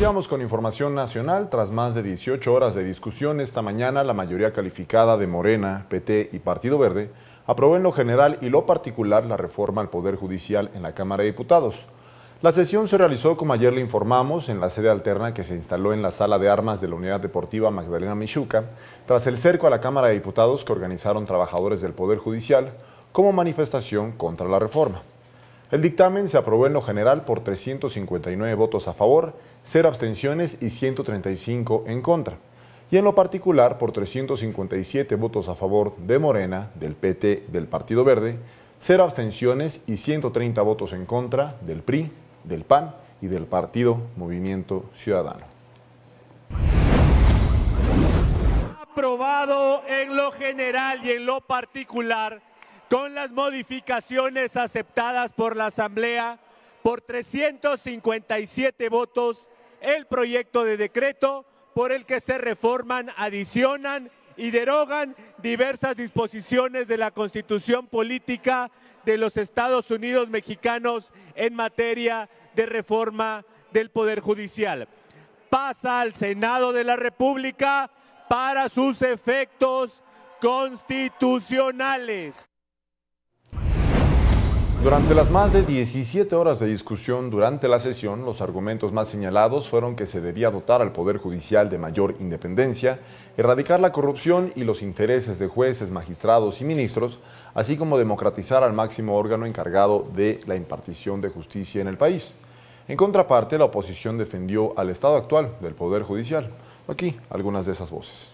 Iniciamos con información nacional. Tras más de 18 horas de discusión, esta mañana la mayoría calificada de Morena, PT y Partido Verde aprobó en lo general y lo particular la reforma al Poder Judicial en la Cámara de Diputados. La sesión se realizó, como ayer le informamos, en la sede alterna que se instaló en la Sala de Armas de la Unidad Deportiva Magdalena Mixhuca, tras el cerco a la Cámara de Diputados que organizaron trabajadores del Poder Judicial como manifestación contra la reforma. El dictamen se aprobó en lo general por 359 votos a favor, 0 abstenciones y 135 en contra. Y en lo particular por 357 votos a favor de Morena, del PT, del Partido Verde, 0 abstenciones y 130 votos en contra del PRI, del PAN y del Partido Movimiento Ciudadano. Aprobado en lo general y en lo particular, con las modificaciones aceptadas por la Asamblea, por 357 votos, el proyecto de decreto por el que se reforman, adicionan y derogan diversas disposiciones de la Constitución Política de los Estados Unidos Mexicanos en materia de reforma del Poder Judicial. Pasa al Senado de la República para sus efectos constitucionales. Durante las más de 17 horas de discusión durante la sesión, los argumentos más señalados fueron que se debía dotar al Poder Judicial de mayor independencia, erradicar la corrupción y los intereses de jueces, magistrados y ministros, así como democratizar al máximo órgano encargado de la impartición de justicia en el país. En contraparte, la oposición defendió al estado actual del Poder Judicial. Aquí algunas de esas voces.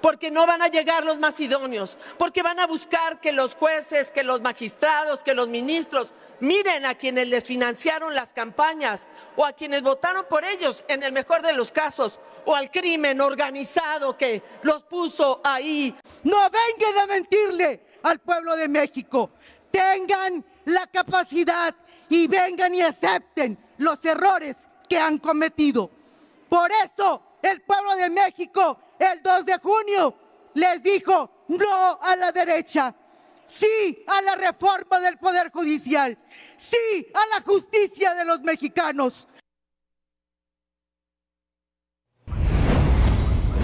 Porque no van a llegar los más idóneos, porque van a buscar que los jueces, que los magistrados, que los ministros miren a quienes les financiaron las campañas o a quienes votaron por ellos, en el mejor de los casos, o al crimen organizado que los puso ahí. No vengan a mentirle al pueblo de México, tengan la capacidad y vengan y acepten los errores que han cometido. Por eso el pueblo de México el 2 de junio les dijo no a la derecha, sí a la reforma del Poder Judicial, sí a la justicia de los mexicanos.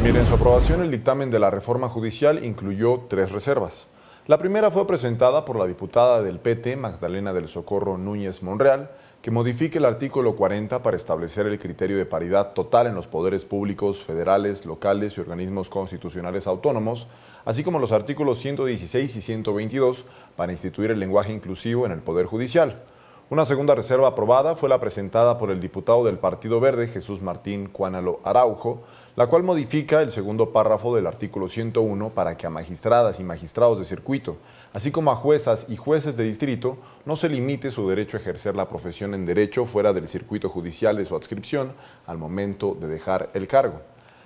Miren, en su aprobación el dictamen de la reforma judicial incluyó 3 reservas. La primera fue presentada por la diputada del PT, Magdalena del Socorro Núñez Monreal, que modifique el artículo 40 para establecer el criterio de paridad total en los poderes públicos federales, locales y organismos constitucionales autónomos, así como los artículos 116 y 122 para instituir el lenguaje inclusivo en el Poder Judicial. Una segunda reserva aprobada fue la presentada por el diputado del Partido Verde, Jesús Martín Cuánalo Araujo, la cual modifica el segundo párrafo del artículo 101 para que a magistradas y magistrados de circuito, así como a juezas y jueces de distrito, no se limite su derecho a ejercer la profesión en derecho fuera del circuito judicial de su adscripción al momento de dejar el cargo.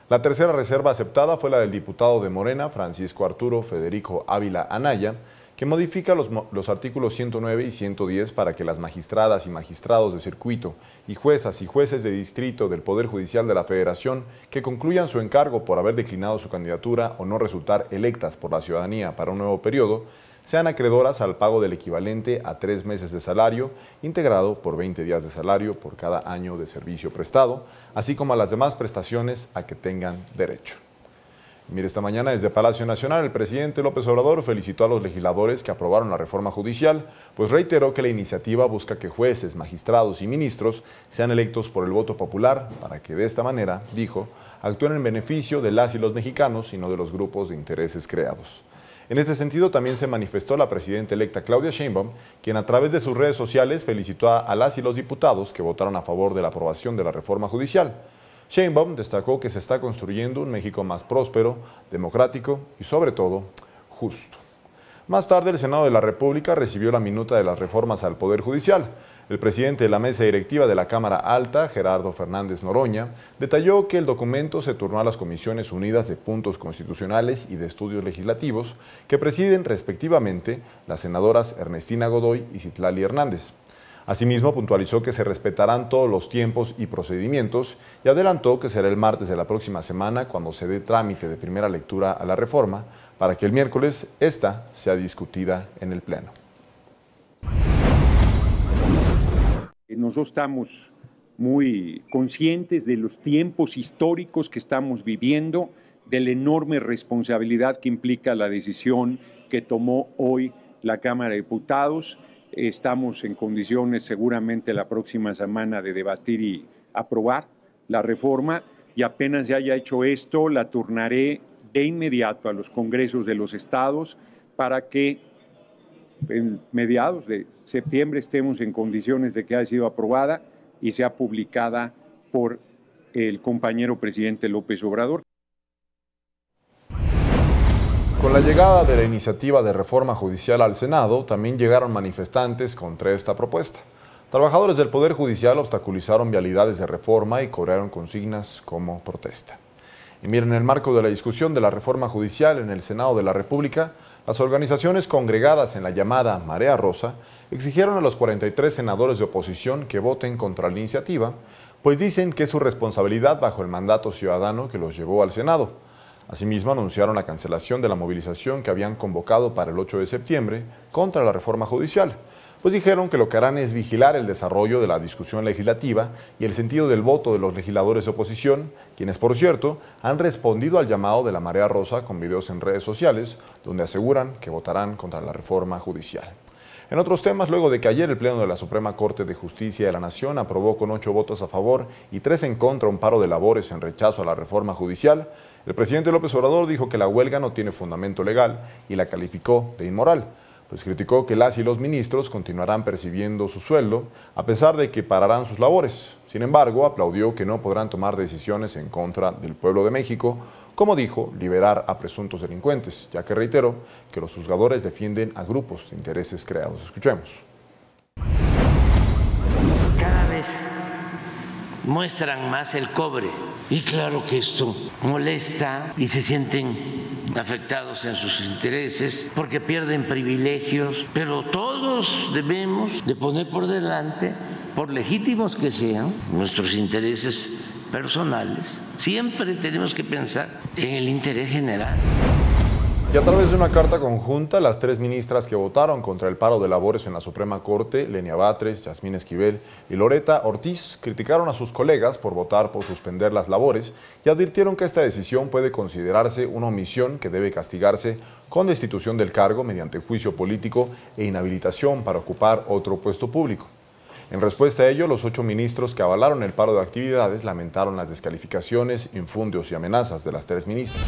La tercera reserva aceptada fue la del diputado de Morena, Francisco Arturo Federico Ávila Anaya, que modifica los artículos 109 y 110 para que las magistradas y magistrados de circuito y juezas y jueces de distrito del Poder Judicial de la Federación que concluyan su encargo por haber declinado su candidatura o no resultar electas por la ciudadanía para un nuevo periodo, sean acreedoras al pago del equivalente a 3 meses de salario, integrado por 20 días de salario por cada año de servicio prestado, así como a las demás prestaciones a que tengan derecho. Mire, esta mañana desde Palacio Nacional el presidente López Obrador felicitó a los legisladores que aprobaron la reforma judicial, pues reiteró que la iniciativa busca que jueces, magistrados y ministros sean electos por el voto popular para que de esta manera, dijo, actúen en beneficio de las y los mexicanos y no de los grupos de intereses creados. En este sentido también se manifestó la presidenta electa Claudia Sheinbaum, quien a través de sus redes sociales felicitó a las y los diputados que votaron a favor de la aprobación de la reforma judicial. Sheinbaum destacó que se está construyendo un México más próspero, democrático y sobre todo justo. Más tarde el Senado de la República recibió la minuta de las reformas al Poder Judicial. El presidente de la mesa directiva de la Cámara Alta, Gerardo Fernández Noroña, detalló que el documento se turnó a las Comisiones Unidas de Puntos Constitucionales y de Estudios Legislativos, que presiden respectivamente las senadoras Ernestina Godoy y Citlali Hernández. Asimismo, puntualizó que se respetarán todos los tiempos y procedimientos y adelantó que será el martes de la próxima semana cuando se dé trámite de primera lectura a la reforma para que el miércoles esta sea discutida en el Pleno. nosotros estamos muy conscientes de los tiempos históricos que estamos viviendo, de la enorme responsabilidad que implica la decisión que tomó hoy la Cámara de Diputados. Estamos en condiciones seguramente la próxima semana de debatir y aprobar la reforma, y apenas ya haya hecho esto, la turnaré de inmediato a los congresos de los estados para que en mediados de septiembre estemos en condiciones de que haya sido aprobada y sea publicada por el compañero presidente López Obrador. Con la llegada de la iniciativa de reforma judicial al Senado, también llegaron manifestantes contra esta propuesta. Trabajadores del Poder Judicial obstaculizaron vialidades de reforma y cobraron consignas como protesta. Y miren, en el marco de la discusión de la reforma judicial en el Senado de la República, las organizaciones congregadas en la llamada Marea Rosa exigieron a los 43 senadores de oposición que voten contra la iniciativa, pues dicen que es su responsabilidad bajo el mandato ciudadano que los llevó al Senado. Asimismo, anunciaron la cancelación de la movilización que habían convocado para el 8 de septiembre contra la reforma judicial, pues dijeron que lo que harán es vigilar el desarrollo de la discusión legislativa y el sentido del voto de los legisladores de oposición, quienes, por cierto, han respondido al llamado de la Marea Rosa con videos en redes sociales, donde aseguran que votarán contra la reforma judicial. En otros temas, luego de que ayer el Pleno de la Suprema Corte de Justicia de la Nación aprobó con 8 votos a favor y 3 en contra un paro de labores en rechazo a la reforma judicial, el presidente López Obrador dijo que la huelga no tiene fundamento legal y la calificó de inmoral, pues criticó que las y los ministros continuarán percibiendo su sueldo a pesar de que pararán sus labores. Sin embargo, aplaudió que no podrán tomar decisiones en contra del pueblo de México, como dijo, liberar a presuntos delincuentes, ya que reiteró que los juzgadores defienden a grupos de intereses creados. Escuchemos. Cada vez muestran más el cobre y claro que esto molesta y se sienten afectados en sus intereses porque pierden privilegios, pero todos debemos de poner por delante, por legítimos que sean, nuestros intereses personales. Siempre tenemos que pensar en el interés general. Y a través de una carta conjunta, las 3 ministras que votaron contra el paro de labores en la Suprema Corte, Lenia Batres, Yasmín Esquivel y Loretta Ortiz, criticaron a sus colegas por votar por suspender las labores y advirtieron que esta decisión puede considerarse una omisión que debe castigarse con destitución del cargo mediante juicio político e inhabilitación para ocupar otro puesto público. En respuesta a ello, los 8 ministros que avalaron el paro de actividades lamentaron las descalificaciones, infundios y amenazas de las 3 ministras.